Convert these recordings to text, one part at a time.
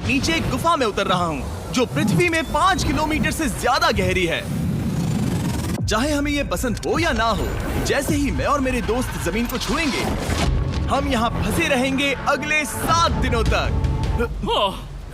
नीचे एक गुफा में उतर रहा हूँ जो पृथ्वी में 5 किलोमीटर से ज्यादा गहरी है। चाहे हमें ये पसंद हो या ना हो, जैसे ही मैं और मेरे दोस्त जमीन को छुएंगे, हम यहाँ फंसे रहेंगे अगले 7 दिनों तक।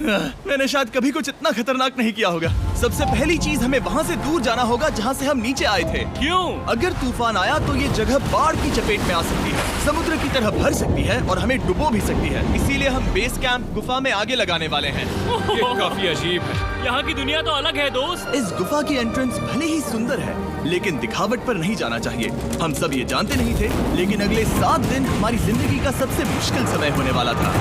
मैंने शायद कभी कुछ इतना खतरनाक नहीं किया होगा। सबसे पहली चीज हमें वहाँ से दूर जाना होगा जहाँ से हम नीचे आए थे। क्यों? अगर तूफान आया तो ये जगह बाढ़ की चपेट में आ सकती है, समुद्र की तरह भर सकती है और हमें डुबो भी सकती है। इसीलिए हम बेस कैंप गुफा में आगे लगाने वाले हैं। ये काफी अजीब है। यहाँ की दुनिया तो अलग है दोस्त। इस गुफा की एंट्रेंस भले ही सुंदर है, लेकिन दिखावट पर नहीं जाना चाहिए। हम सब ये जानते नहीं थे, लेकिन अगले 7 दिन हमारी जिंदगी का सबसे मुश्किल समय होने वाला था।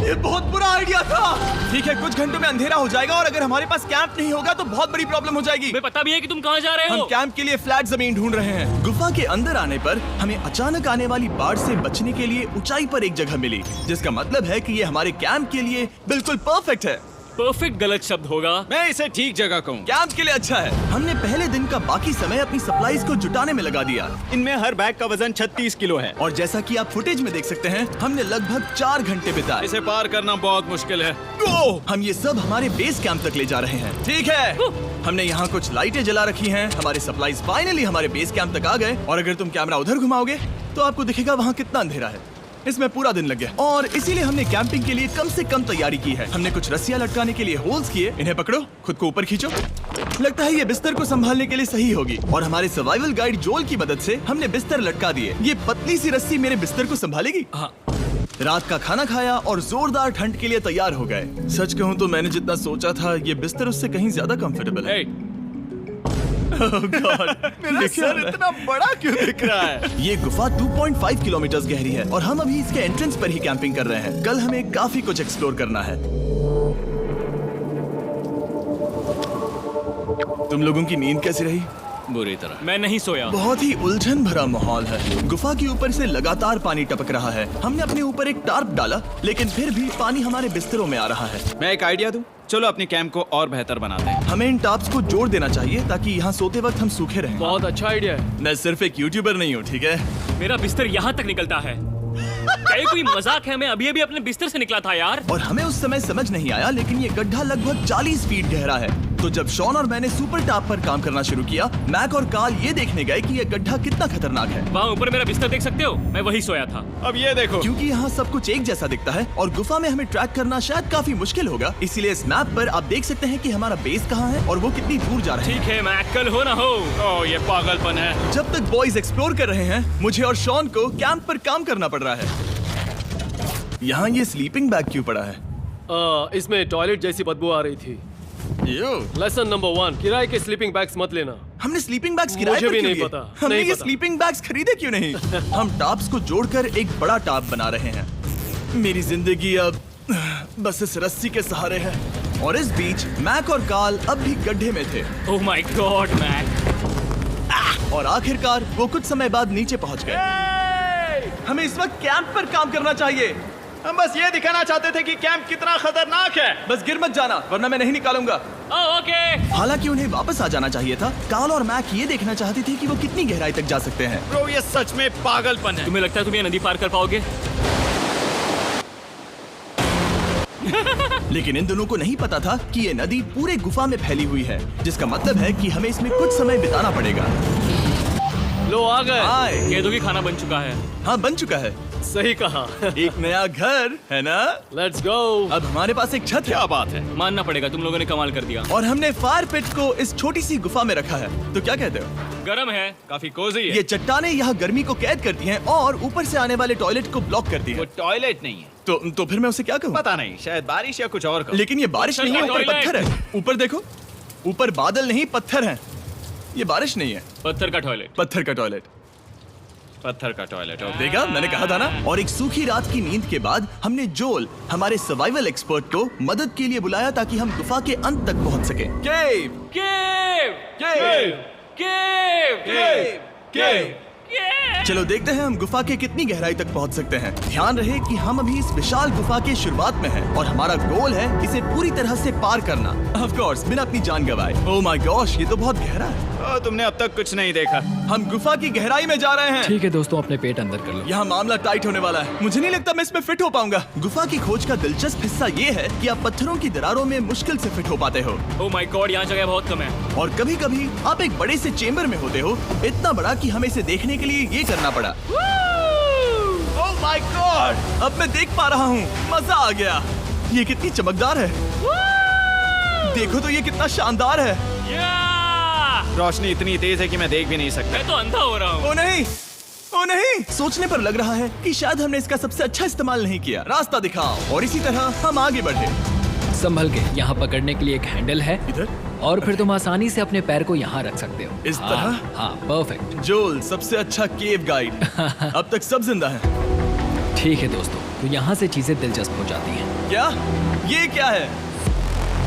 ये बहुत बुरा आइडिया था। ठीक है, कुछ घंटों में अंधेरा हो जाएगा और अगर हमारे पास कैंप नहीं होगा तो बहुत बड़ी प्रॉब्लम हो जाएगी। हमें पता भी है कि तुम कहाँ जा रहे हो। हम कैंप के लिए फ्लैट जमीन ढूंढ रहे हैं। गुफा के अंदर आने पर हमें अचानक आने वाली बाढ़ से बचने के लिए ऊंचाई पर एक जगह मिली, जिसका मतलब है कि ये हमारे कैंप के लिए बिल्कुल परफेक्ट है। परफेक्ट गलत शब्द होगा। मैं इसे ठीक जगह कहूँ। कैंप के लिए अच्छा है। हमने पहले दिन का बाकी समय अपनी सप्लाईज को जुटाने में लगा दिया। इनमें हर बैग का वजन 36 किलो है। और जैसा कि आप फुटेज में देख सकते हैं, हमने लगभग 4 घंटे बिताए। इसे पार करना बहुत मुश्किल है। हम ये सब हमारे बेस कैंप तक ले जा रहे हैं। ठीक है, हमने यहाँ कुछ लाइटें जला रखी हैं। हमारे सप्लाईज फाइनली हमारे बेस कैंप तक आ गए। और अगर तुम कैमरा उधर घुमाओगे तो आपको दिखेगा वहाँ कितना अंधेरा है। इसमें पूरा दिन लग गया और इसीलिए हमने कैंपिंग के लिए कम से कम तैयारी की है। हमने कुछ रस्सियां लटकाने के लिए होल्स किए। इन्हें पकड़ो, खुद को ऊपर खींचो। लगता है ये बिस्तर को संभालने के लिए सही होगी। और हमारे सर्वाइवल गाइड जोल की मदद से हमने बिस्तर लटका दिए। ये पतली सी रस्सी मेरे बिस्तर को संभालेगी। रात का खाना खाया और जोरदार ठंड के लिए तैयार हो गए। सच कहूँ तो मैंने जितना सोचा था, ये बिस्तर उससे कहीं ज्यादा कंफर्टेबल है। Oh God, मेरा सर इतना बड़ा क्यों दिख रहा है? ये गुफा 2.5 किलोमीटर गहरी है और हम अभी इसके एंट्रेंस पर ही कैंपिंग कर रहे हैं। कल हमें काफी कुछ एक्सप्लोर करना है। तुम लोगों की नींद कैसी रही? बुरी तरह। मैं नहीं सोया। बहुत ही उलझन भरा माहौल है। गुफा के ऊपर से लगातार पानी टपक रहा है। हमने अपने ऊपर एक टार्प डाला, लेकिन फिर भी पानी हमारे बिस्तरों में आ रहा है। मैं एक आइडिया दूं? चलो अपने कैंप को और बेहतर बनाते हैं। हमें इन टार्प्स को जोड़ देना चाहिए ताकि यहाँ सोते वक्त हम सूखे रहें। बहुत अच्छा आइडिया है। मैं सिर्फ एक यूट्यूबर नहीं हूँ, ठीक है? मेरा बिस्तर यहाँ तक निकलता है। क्या ये कोई मजाक है? मैं अभी अभी अपने बिस्तर से निकला था यार। और हमें उस समय समझ नहीं आया, लेकिन ये गड्ढा लगभग 40 फीट गहरा है। तो जब शॉन और मैंने सुपर टाप पर काम करना शुरू किया, मैक और कार्ल ये देखने गए कि ये गड्ढा कितना खतरनाक है। वहाँ ऊपर मेरा बिस्तर देख सकते हो? मैं वही सोया था। अब ये देखो, क्योंकि यहाँ सब कुछ एक जैसा दिखता है और गुफा में हमें ट्रैक करना शायद काफी मुश्किल होगा, इसीलिए इस मैप पर आप देख सकते हैं कि हमारा बेस कहाँ है और वो कितनी दूर जा रहा है। ठीक है, मैं कल हो ना हो। ओह ये पागलपन है। जब तक बॉयज एक्सप्लोर कर रहे हैं, मुझे और शॉन को कैंप पर काम करना पड़ रहा है। यहाँ ये स्लीपिंग बैग क्यों पड़ा है? इसमें टॉयलेट जैसी बदबू आ रही थी। लेसन नंबर 1, किराए के स्लीपिंग बैग्स मत लेना। हमने स्लीपिंग बैग्स किराए मुझे पर भी क्यों नहीं लिए? पता, हमने नहीं ये पता। स्लीपिंग बैग्स खरीदे क्यों नहीं? हम टाप्स को जोड़कर एक बड़ा टाप बना रहे हैं। मेरी जिंदगी अब बस इस रस्सी के सहारे है। और इस बीच मैक और कार्ल अब भी गड्ढे में थे। Oh my God Mac. और आखिरकार वो कुछ समय बाद नीचे पहुंच गए। हमें इस वक्त कैंप पर काम करना चाहिए। हम बस ये दिखाना चाहते थे कि कैंप कितना खतरनाक है। बस गिर मत जाना, वरना मैं नहीं निकालूंगा। ओके। हालांकि उन्हें वापस आ जाना चाहिए था। कार्ल और मैक ये देखना चाहते थे कि वो कितनी गहराई तक जा सकते हैं। ब्रो ये सच में पागलपन है। तुम्हें लगता है तुम ये नदी पार कर पाओगे? लेकिन इन दोनों को नहीं पता था कि ये नदी पूरे गुफा में फैली हुई है, जिसका मतलब है कि हमें इसमें कुछ समय बिताना पड़ेगा। लो आ गए। हाय। कह दो कि खाना बन चुका है। हाँ, बन चुका है। सही कहा। एक नया घर है ना? Let's go. अब हमारे पास एक छत है। क्या बात है। मानना पड़ेगा, तुम लोगों ने कमाल कर दिया। और हमने फायर पिट को इस छोटी सी गुफा में रखा है। तो क्या कहते हो? गरम है। काफी कोजी है। ये चट्टानें यहाँ गर्मी को कैद करती हैं और ऊपर से आने वाले टॉयलेट को ब्लॉक करती वो हैं। टॉयलेट नहीं है। तो फिर मैं उसे क्या कहूँ? पता नहीं, शायद बारिश या कुछ और। लेकिन ये बारिश नहीं है, ऊपर टॉयलेट। पत्थर है। ऊपर देखो, ऊपर बादल नहीं पत्थर है। ये बारिश नहीं है, पत्थर का टॉयलेट। पत्थर का टॉयलेट। पत्थर का टॉयलेट। देखा, मैंने कहा था ना। और एक सूखी रात की नींद के बाद हमने जोल, हमारे सर्वाइवल एक्सपर्ट को मदद के लिए बुलाया ताकि हम गुफा के अंत तक पहुंच सके। केव, केव, केव, केव, केव, केव। केव। चलो देखते हैं हम गुफा के कितनी गहराई तक पहुंच सकते हैं। ध्यान रहे कि हम अभी इस विशाल गुफा के शुरुआत में हैं और हमारा गोल है इसे पूरी तरह से पार करना। ऑफ कोर्स, बिना अपनी जान गवाए। ओह माय गॉश, ये तो बहुत गहरा है। तुमने अब तक कुछ नहीं देखा। हम गुफा की गहराई में जा रहे हैं। ठीक है दोस्तों, अपने पेट अंदर कर लो। यहाँ मामला टाइट होने वाला है। मुझे नहीं लगता मैं इसमें फिट हो पाऊंगा। गुफा की खोज का दिलचस्प हिस्सा ये है कि आप पत्थरों की दरारों में मुश्किल से फिट हो पाते हो, ओह माय गॉड, यहाँ जगह बहुत कम है। और कभी कभी आप एक बड़े से चेम्बर में होते हो, इतना बड़ा कि हमें इसे देखने के लिए ये करना पड़ा। ओह माय गॉड, अब मैं देख पा रहा हूँ, मजा आ गया। ये कितनी चमकदार है, देखो तो ये कितना शानदार है। रोशनी इतनी तेज है कि मैं देख भी नहीं सकता। मैं तो अंधा हो रहा हूँ। ओ नहीं, ओ नहीं, सोचने पर लग रहा है कि शायद हमने इसका सबसे अच्छा इस्तेमाल नहीं किया। रास्ता दिखाओ। और इसी तरह हम आगे बढ़े। संभल के, यहाँ पकड़ने के लिए एक हैंडल है इधर और फिर तुम आसानी से अपने पैर को यहाँ रख सकते हो। इस तरह? हाँ, परफेक्ट। जोल, सबसे अच्छा केव गाइड। अब तक सब जिंदा हैं। ठीक है दोस्तों, तो यहाँ से चीजें दिलचस्प हो जाती हैं। क्या? ये क्या है?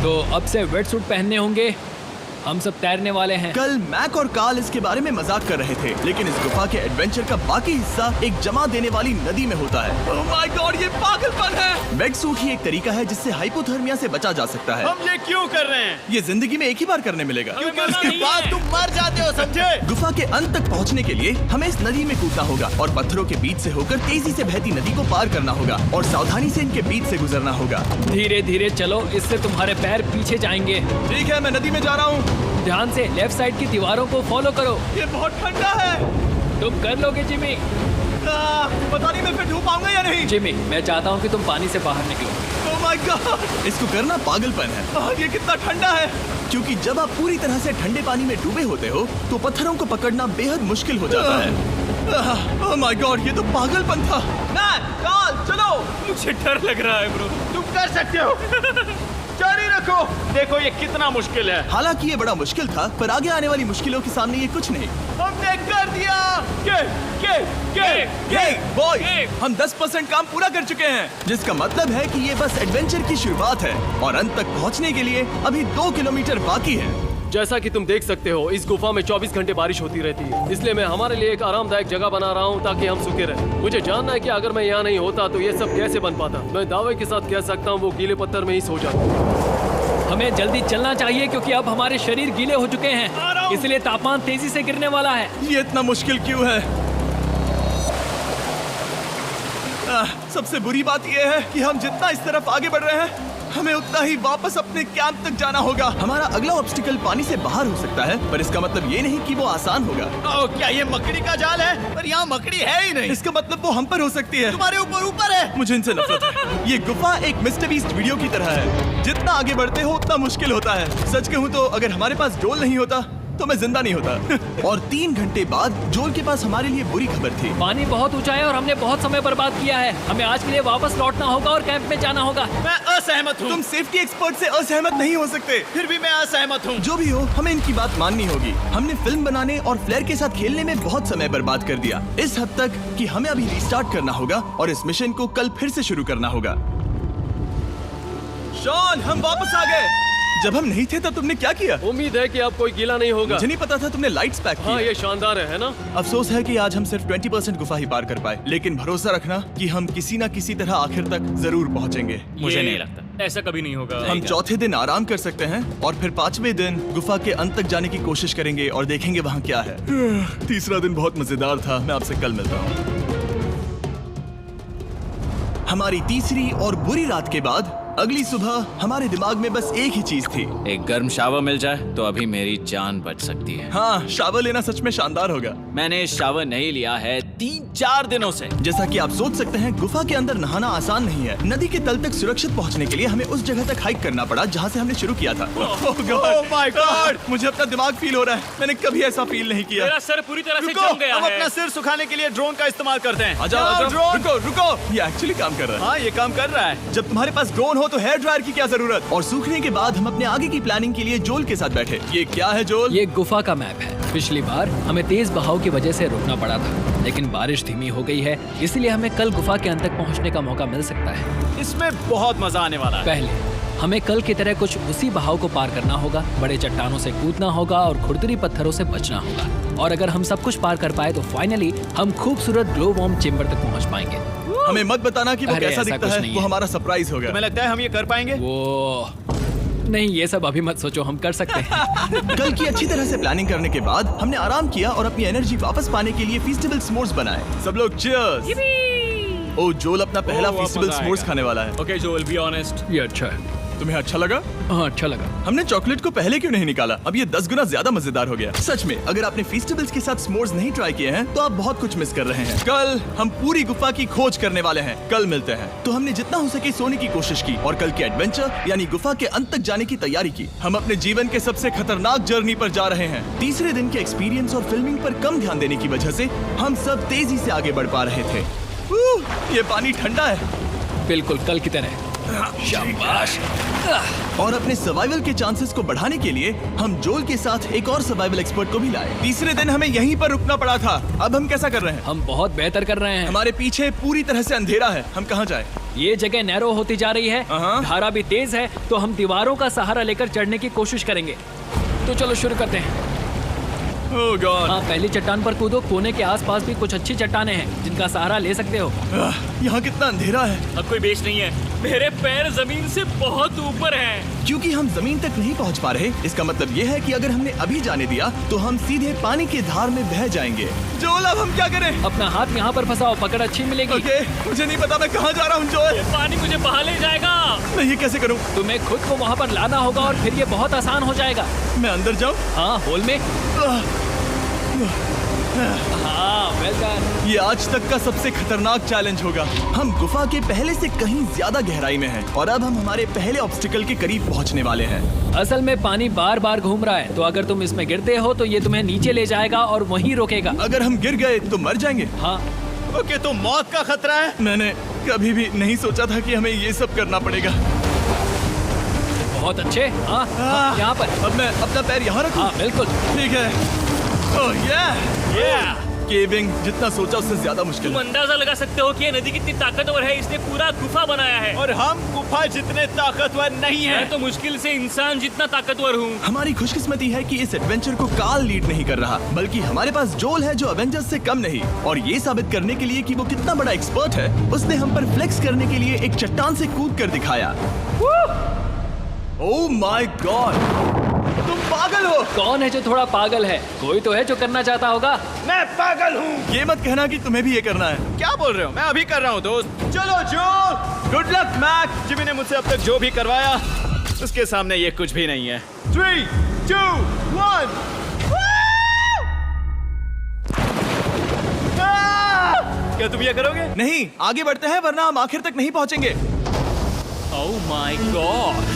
तो अब से वेट सूट पहनने होंगे, हम सब तैरने वाले हैं। कल मैक और कार्ल इसके बारे में मजाक कर रहे थे, लेकिन इस गुफा के एडवेंचर का बाकी हिस्सा एक जमा देने वाली नदी में होता है। ओह माय गॉड, ये पागलपन है। वेट सूट ही एक तरीका है जिससे हाइपोथर्मिया से बचा जा सकता है। हम ये क्यों कर रहे हैं? ये जिंदगी में एक ही बार करने मिलेगा, क्योंकि मजा उसके नहीं बाद है। तुम मर जाते हो, समझे? गुफा के अंत तक पहुंचने के लिए हमें इस नदी में कूदना होगा और पत्थरों के बीच से होकर तेजी से बहती नदी को पार करना होगा और सावधानी से इनके बीच से गुजरना होगा। धीरे धीरे चलो, इससे तुम्हारे पैर पीछे जाएंगे। ठीक है, मैं नदी में जा रहा हूँ। ध्यान से लेफ्ट साइड की दीवारों को फॉलो करो। ये बहुत ठंडा है। तुम कर लोगे जिमी। पता नहीं मैं फिट हो पाऊंगा या नहीं। जिमी, मैं चाहता हूँ कि तुम पानी से बाहर निकलो। ओह माय गॉड, इसको करना पागलपन है। ये कितना ठंडा है। क्योंकि जब आप पूरी तरह से ठंडे पानी में डूबे होते हो तो पत्थरों को पकड़ना बेहद मुश्किल हो जाता है। ओह माय गॉड, ये तो पागलपन था। चलो। मुझे डर लग रहा है ब्रो। तुम कर सकते हो। जारी रखो। देखो ये कितना मुश्किल है। हालांकि ये बड़ा मुश्किल था, पर आगे आने वाली मुश्किलों के सामने ये कुछ नहीं। हमने कर दिया। बॉय, हम 10% काम पूरा कर चुके हैं, जिसका मतलब है कि ये बस एडवेंचर की शुरुआत है और अंत तक पहुंचने के लिए अभी 2 किलोमीटर बाकी है। जैसा कि तुम देख सकते हो, इस गुफा में 24 घंटे बारिश होती रहती है, इसलिए मैं हमारे लिए एक आरामदायक जगह बना रहा हूँ ताकि हम सूखे रहें। मुझे जानना है कि अगर मैं यहाँ नहीं होता तो ये सब कैसे बन पाता। मैं दावे के साथ कह सकता हूँ वो गीले पत्थर में ही सो जाता। हमें जल्दी चलना चाहिए क्योंकि अब हमारे शरीर गीले हो चुके हैं, इसलिए तापमान तेजी से गिरने वाला है। ये इतना मुश्किल क्यों है? सबसे बुरी बात यह है कि हम जितना इस तरफ आगे बढ़ रहे हैं, हमें उतना ही वापस अपने कैंप तक जाना होगा। हमारा अगला ऑब्स्टिकल पानी से बाहर हो सकता है, पर इसका मतलब ये नहीं कि वो आसान होगा। ओह, क्या ये मकड़ी का जाल है? पर यहाँ मकड़ी है ही नहीं। इसका मतलब वो हम पर हो सकती है। तुम्हारे ऊपर है। मुझे इनसे नफरत है। ये गुफा एक मिस्टर बीस्ट वीडियो की तरह है, जितना आगे बढ़ते हो उतना मुश्किल होता है। सच कहूँ तो अगर हमारे पास जोल नहीं होता तो मैं जिंदा नहीं होता। और 3 घंटे बाद जोल के पास हमारे लिए बुरी खबर थी। पानी बहुत ऊंचा है और हमने बहुत समय बर्बाद किया है। हमें आज के लिए वापस लौटना होगा और कैंप में जाना होगा। मैं असहमत हूँ। तुम सेफ्टी एक्सपर्ट से असहमत नहीं हो सकते। फिर भी मैं असहमत हूँ। जो भी हो, हमें इनकी बात माननी होगी। हमने फिल्म बनाने और फ्लेयर के साथ खेलने में बहुत समय बर्बाद कर दिया, इस हद तक कि हमें अभी रिस्टार्ट करना होगा और इस मिशन को कल फिर से शुरू करना होगा। शॉन, हम वापस आ गए। जब हम नहीं थे तब तुमने क्या किया? उम्मीद है कि अब कोई गीला नहीं होगा। मुझे नहीं पता था तुमने लाइट्स पैक हाँ, की। ये शानदार है ना? अफसोस है कि आज हम सिर्फ 20% गुफा ही पार कर पाए, लेकिन भरोसा रखना कि हम किसी न किसी तरह आखिर तक जरूर पहुंचेंगे। मुझे नहीं लगता। ऐसा कभी नहीं होगा। हम चौथे दिन आराम कर सकते हैं और फिर 5वें दिन गुफा के अंत तक जाने की कोशिश करेंगे और देखेंगे वहाँ क्या है। तीसरा दिन बहुत मजेदार था। मैं आपसे कल मिलता हूँ। हमारी तीसरी और बुरी रात के बाद अगली सुबह हमारे दिमाग में बस एक ही चीज थी। एक गर्म शावर मिल जाए तो अभी मेरी जान बच सकती है। हाँ, शावर लेना सच में शानदार होगा। मैंने शावर नहीं लिया है 3-4 दिनों से। जैसा कि आप सोच सकते हैं, गुफा के अंदर नहाना आसान नहीं है। नदी के तल तक सुरक्षित पहुंचने के लिए हमें उस जगह तक हाइक करना पड़ा जहां से हमने शुरू किया था। Oh my God! मुझे अपना दिमाग फील हो रहा है। मैंने कभी ऐसा फील नहीं किया। मेरा सर पूरी तरह से रुको, जम गया हम है। अपना सिर सुखाने के लिए ड्रोन का इस्तेमाल करते हैं। आ जाओ, आ जाओ। ड्रोन। रुको रुको, ये एक्चुअली काम कर रहा है। हाँ, ये काम कर रहा है। जब तुम्हारे पास ड्रोन हो तो हेयर ड्रायर की क्या जरूरत। और सूखने के बाद हम अपने आगे की प्लानिंग के लिए जोल के साथ बैठे। ये क्या है जोल? ये गुफा का मैप है। पिछली बार हमें तेज बहाव की वजह से रुकना पड़ा था, लेकिन बारिश धीमी हो गई है, इसलिए हमें कल गुफा के अंत तक पहुंचने का मौका मिल सकता है। इसमें बहुत मजा आने वाला है। पहले हमें कल की तरह कुछ उसी बहाव को पार करना होगा, बड़े चट्टानों से कूदना होगा और खुरदरी पत्थरों से बचना होगा। और अगर हम सब कुछ पार कर पाए तो फाइनली हम खूबसूरत ग्लो वार्म चेम्बर तक पहुंच पाएंगे। हमें मत बताना कि वो अरे, कैसा ऐसा दिखता कुछ है। नहीं वो है। हमारा सरप्राइज होगा। तुम्हें लगता है हम ये कर पाएंगे? वो नहीं, ये सब अभी मत सोचो, हम कर सकते हैं। कल की अच्छी तरह से प्लानिंग करने के बाद हमने आराम किया और अपनी एनर्जी वापस पाने के लिए फीस्टेबल s'mores बनाए। सब लोग cheers! ओ जोल अपना पहला वो फीस्टेबल मजा s'mores आएगा। खाने वाला है। ओके जोल, बी ऑनेस्ट। ये अच्छा है। तुम्हें अच्छा लगा? हाँ, अच्छा लगा। हमने चॉकलेट को पहले क्यों नहीं निकाला? अब ये 10 गुना ज्यादा मजेदार हो गया। सच में, अगर आपने फीस्टेबल्स के साथ s'mores नहीं ट्राई किए हैं तो आप बहुत कुछ मिस कर रहे हैं। कल हम पूरी गुफा की खोज करने वाले हैं। कल मिलते हैं। तो हमने जितना हो सके सोने की कोशिश की और कल के एडवेंचर यानी गुफा के अंत तक जाने की तैयारी की। हम अपने जीवन के सबसे खतरनाक जर्नी पर जा रहे हैं। तीसरे दिन के एक्सपीरियंस और फिल्मिंग पर कम ध्यान देने की वजह से हम सब तेजी से आगे बढ़ पा रहे थे। ये पानी ठंडा है। बिल्कुल कल की तरह। शाबाश। और अपने सर्वाइवल के चांसेस को बढ़ाने के लिए हम जोल के साथ एक और सर्वाइवल एक्सपर्ट को भी लाए। तीसरे दिन हमें यहीं पर रुकना पड़ा था। अब हम कैसा कर रहे हैं? हम बहुत बेहतर कर रहे हैं। हमारे पीछे पूरी तरह से अंधेरा है। हम कहाँ जाए? ये जगह नैरो होती जा रही है, हाँ। धारा भी तेज है, तो हम दीवारों का सहारा लेकर चढ़ने की कोशिश करेंगे। तो चलो शुरू करते हैं। Oh God! हाँ, पहली चट्टान पर कूदो। कोने के आसपास भी कुछ अच्छी चट्टानें हैं जिनका सहारा ले सकते हो। यहाँ कितना अंधेरा है। अब कोई बेस नहीं है। मेरे पैर जमीन से बहुत ऊपर हैं। क्योंकि हम जमीन तक नहीं पहुँच पा रहे, इसका मतलब ये है कि अगर हमने अभी जाने दिया तो हम सीधे पानी की धार में बह जाएंगे। जोल, अब हम क्या करें? अपना हाथ यहाँ पर फंसाओ, पकड़ अच्छी मिलेगी। ओके, मुझे नहीं पता मैं कहाँ जा रहा हूँ जोल। पानी मुझे बहा ले जाएगा। मैं ये कैसे करूँ? तुम्हें खुद को वहाँ पर लाना होगा और फिर ये बहुत आसान हो जाएगा। मैं अंदर जाऊँ? हाँ, होल में। हाँ, वेल डन। ये आज तक का सबसे खतरनाक चैलेंज होगा। हम गुफा के पहले से कहीं ज्यादा गहराई में हैं और अब हम हमारे पहले ऑब्स्टिकल के करीब पहुंचने वाले हैं। असल में पानी बार बार घूम रहा है, तो अगर तुम इसमें गिरते हो तो ये तुम्हें नीचे ले जाएगा और वहीं रोकेगा। अगर हम गिर गए तो मर जाएंगे। हाँ, ओके, तो मौत का खतरा है। मैंने कभी भी नहीं सोचा था कि हमें ये सब करना पड़ेगा। बहुत अच्छे। हाँ, हाँ, यहाँ पर। अब मैं अपना पैर यहाँ रखूं? हाँ, बिल्कुल। ठीक है। ओह केविंग जितना सोचा उससे ज्यादा मुश्किल तुम है। अंदाजा लगा सकते हो कि ये नदी कितनी ताकतवर है। इसने पूरा गुफा बनाया है। और हम गुफा जितने ताकतवर नहीं है। मैं तो मुश्किल से इंसान जितना ताकतवर हूँ। हमारी खुशकिस्मती है कि इस एडवेंचर को काल लीड नहीं कर रहा, बल्कि हमारे पास जोल है जो एवेंजर्स से कम नहीं। और ये साबित करने के लिए कि वो कितना बड़ा एक्सपर्ट है, उसने हम पर फ्लेक्स करने के लिए एक चट्टान से कूद कर दिखाया। ओह माय गॉड, तुम पागल हो। कौन है जो थोड़ा पागल है? कोई तो है जो करना चाहता होगा। मैं पागल हूँ। ये मत कहना कि तुम्हें भी ये करना है। क्या बोल रहे हो? मैं अभी कर रहा हूँ दोस्त। चलो जो, गुड लक मैक। जिमी ने मुझसे अब तक जो भी करवाया उसके सामने ये कुछ भी नहीं है। 3, 2, 1। क्या तुम ये करोगे? नहीं, आगे बढ़ते हैं वरना हम आखिर तक नहीं पहुंचेंगे। ओह माय गॉड,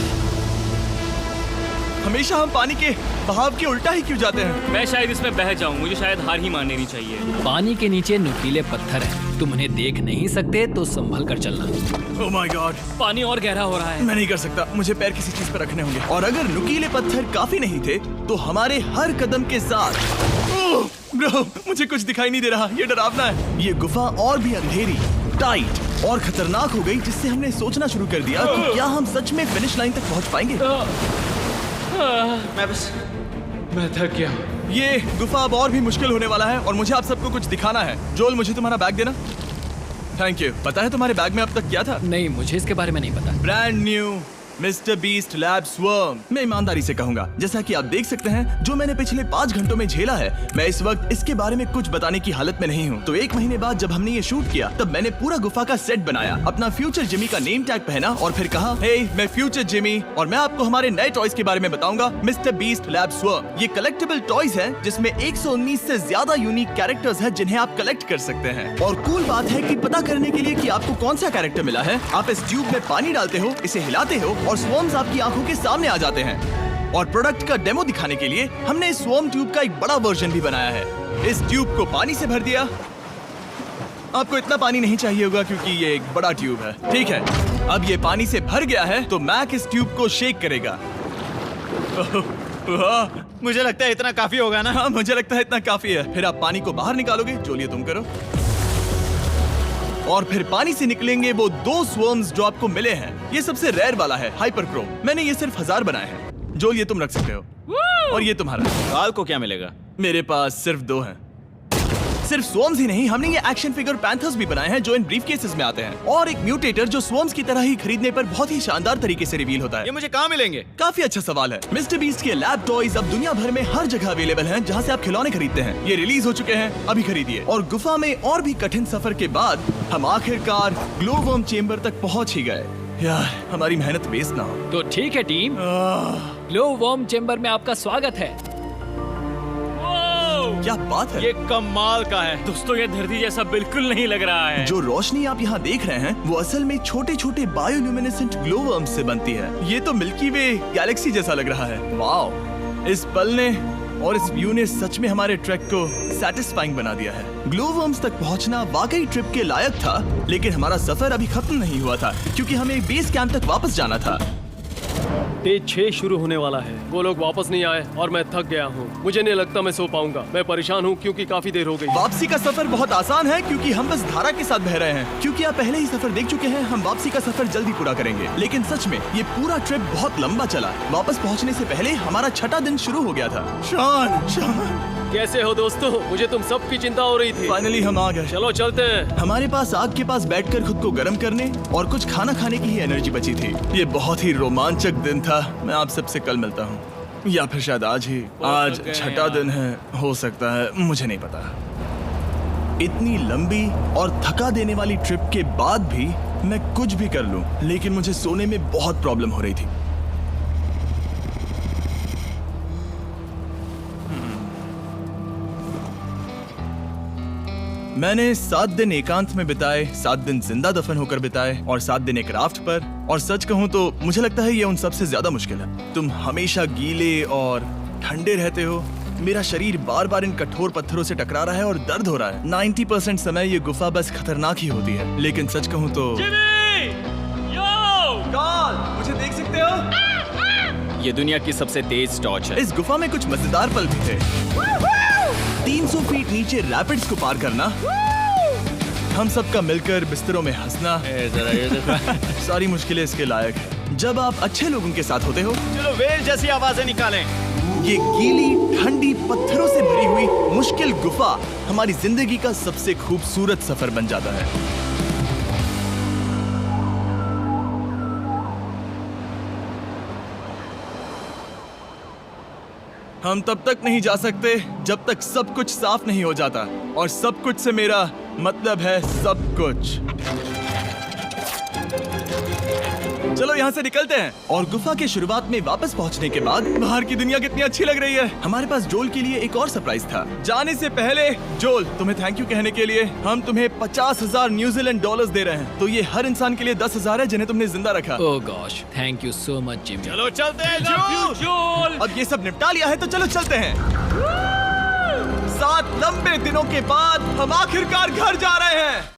हमेशा हम पानी के बहाव के उल्टा ही क्यों जाते हैं? मैं शायद इसमें बह जाऊं। मुझे शायद हार ही मान लेनी चाहिए। पानी के नीचे नुकीले पत्थर हैं। तुम उन्हें देख नहीं सकते तो संभल कर चलना। ओह माय गॉड, पानी और गहरा हो रहा है। मैं नहीं कर सकता। मुझे पैर किसी चीज पर रखने होंगे। और अगर नुकीले पत्थर काफी नहीं थे तो हमारे हर कदम के साथ ओह ब्रो, मुझे कुछ दिखाई नहीं दे रहा। ये डरावना है। ये गुफा और भी अंधेरी, टाइट और खतरनाक हो गई, जिससे हमने सोचना शुरू कर दिया कि क्या हम सच में फिनिश लाइन तक पहुंच पाएंगे। मैं थक गया। ये गुफा अब और भी मुश्किल होने वाला है और मुझे आप सबको कुछ दिखाना है। जोल, मुझे तुम्हारा बैग देना। Thank you. पता है तुम्हारे बैग में अब तक क्या था? नहीं, मुझे इसके बारे में नहीं पता। Brand new mister beast lab swarm. मैं ईमानदारी से कहूंगा, जैसा कि आप देख सकते हैं, जो मैंने पिछले 5 घंटों में झेला है, मैं इस वक्त इसके बारे में कुछ बताने की हालत में नहीं हूँ। तो 1 महीने बाद जब हमने ये शूट किया, तब मैंने पूरा गुफा का सेट बनाया, अपना फ्यूचर जिमी का नेम टैग पहना और फिर कहा, हे मैं फ्यूचर जिमी और मैं आपको हमारे नए टॉयज के बारे में बताऊंगा, मिस्टर बीस्ट लैब स्वर्म। ये कलेक्टेबल टॉयज हैं जिसमें 119 से ज्यादा यूनिक कैरेक्टर्स हैं जिन्हें आप कलेक्ट कर सकते हैं। और कूल बात है कि पता करने के लिए कि आपको कौन सा कैरेक्टर मिला है, आप इस ट्यूब में पानी डालते हो, इसे हिलाते हो और स्वर्म्स आपकी आंखों के सामने आ जाते हैं। और प्रोडक्ट का डेमो दिखाने के लिए हमने इस स्वॉर्म ट्यूब का एक बड़ा वर्जन भी बनाया है। इस ट्यूब को पानी से भर दिया। आपको इतना पानी नहीं चाहिए होगा क्योंकि ये एक बड़ा ट्यूब है। ठीक है, अब ये पानी से भर गया है तो मैक इस ट्यूब को शेक करेगा। मुझे लगता है इतना काफी होगा ना? हाँ, मुझे लगता है इतना काफी है। फिर आप पानी को बाहर निकालोगे। जोलिए, तुम करो। और फिर पानी से निकलेंगे वो 2 स्वर्म्स जो आपको मिले हैं। ये सबसे रेयर वाला है, हाइपरक्रोम। मैंने ये सिर्फ 1000 बनाए हैं। जोल, ये तुम रख सकते हो। और ये तुम्हारा। काल को क्या मिलेगा? मेरे पास सिर्फ 2 हैं। सिर्फ स्वॉर्म्स ही नहीं, हमने ये एक्शन फिगर पैंथर्स भी बनाए हैं जो इन ब्रीफ केसेस में आते हैं, और एक म्यूटेटर जो स्वॉर्म्स की तरह ही खरीदने पर बहुत ही शानदार तरीके से रिवील होता है। ये मुझे कहाँ मिलेंगे? काफी अच्छा सवाल है। मिस्टर बीस्ट के लैब टॉयज अब दुनिया भर में हर जगह अवेलेबल हैं जहां से आप खिलौने खरीदते हैं। ये रिलीज हो चुके हैं, अभी खरीदिए। और गुफा में और भी कठिन सफर के बाद हम आखिरकार ग्लो वर्म चेम्बर तक पहुंच ही गए। यार, हमारी मेहनत वेस्ट ना हो। तो ठीक है टीम, ग्लो वर्म चेम्बर में आपका स्वागत है। क्या बात है! ये कमाल का है। दोस्तों ये धरती जैसा बिल्कुल नहीं लग रहा है। जो रोशनी आप यहाँ देख रहे हैं वो असल में छोटे छोटे बायोल्यूमिनेसेंट ग्लो वर्म्स से बनती है। ये तो मिल्की वे गैलेक्सी जैसा लग रहा है। वाओ! इस पल ने और इस व्यू ने सच में हमारे ट्रैक को सैटिस्फाइंग बना दिया है। ग्लो वर्म्स तक पहुंचना वाकई ट्रिप के लायक था, लेकिन हमारा सफर अभी खत्म नहीं हुआ था क्योंकि हमें बेस कैंप तक वापस जाना था। डे 6 शुरू होने वाला है। वो लोग वापस नहीं आए और मैं थक गया हूँ। मुझे नहीं लगता मैं सो पाऊंगा। मैं परेशान हूँ क्योंकि काफी देर हो गई। वापसी का सफर बहुत आसान है क्योंकि हम बस धारा के साथ बह रहे हैं। क्योंकि आप पहले ही सफर देख चुके हैं, हम वापसी का सफर जल्दी पूरा करेंगे। लेकिन सच में ये पूरा ट्रिप बहुत लंबा चला। वापस पहुंचने से पहले हमारा 6वां दिन शुरू हो गया था। शान, कैसे हो दोस्तों? मुझे तुम सबकी चिंता हो रही थी। फाइनली हम आ गए। चलो चलते हैं। हमारे पास आग के पास बैठकर खुद को गर्म करने और कुछ खाना खाने की ही एनर्जी बची थी। ये बहुत ही रोमांचक दिन था। मैं आप सबसे कल मिलता हूँ, या फिर शायद आज ही। आज थक गए 6वां दिन है, हो सकता है, मुझे नहीं पता। इतनी लंबी और थका देने वाली ट्रिप के बाद भी मैं कुछ भी कर लूं, लेकिन मुझे सोने में बहुत प्रॉब्लम हो रही थी। मैंने 7 दिन एकांत में बिताए, 7 दिन जिंदा दफन होकर बिताए और 7 दिन एक राफ्ट पर। और सच कहूं तो मुझे लगता है ये उन सबसे ज्यादा मुश्किल है। तुम हमेशा गीले और ठंडे रहते हो। मेरा शरीर बार बार इन कठोर पत्थरों से टकरा रहा है और दर्द हो रहा है। 90% समय ये गुफा बस खतरनाक ही होती है। लेकिन सच कहूं तो मुझे देख सकते हो? ये दुनिया की सबसे तेज टॉर्च है। इस गुफा में कुछ मजेदार पल भी थे। 300 फीट नीचे रैपिड्स को पार करना, हम सबका मिलकर बिस्तरों में हंसना, सारी मुश्किलें इसके लायक है जब आप अच्छे लोगों के साथ होते हो। चलो वेल जैसी आवाजें निकालें। ये गीली ठंडी पत्थरों से भरी हुई मुश्किल गुफा हमारी जिंदगी का सबसे खूबसूरत सफर बन जाता है। हम तब तक नहीं जा सकते जब तक सब कुछ साफ नहीं हो जाता, और सब कुछ से मेरा मतलब है सब कुछ। चलो यहाँ से निकलते हैं। और गुफा के शुरुआत में वापस पहुँचने के बाद बाहर की दुनिया कितनी अच्छी लग रही है। हमारे पास जोल के लिए एक और सरप्राइज था। जाने से पहले जोल, तुम्हें थैंक यू कहने के लिए हम तुम्हें 50,000 न्यूजीलैंड डॉलर्स दे रहे हैं। तो ये हर इंसान के लिए 10,000 है जिन्हें तुमने जिंदा रखा। Oh gosh, thank you so much Jimmy. चलो चलते हैं जोल। अब ये सब निपटा लिया है तो चलो चलते हैं। 7 लंबे दिनों के बाद हम आखिरकार घर जा रहे हैं।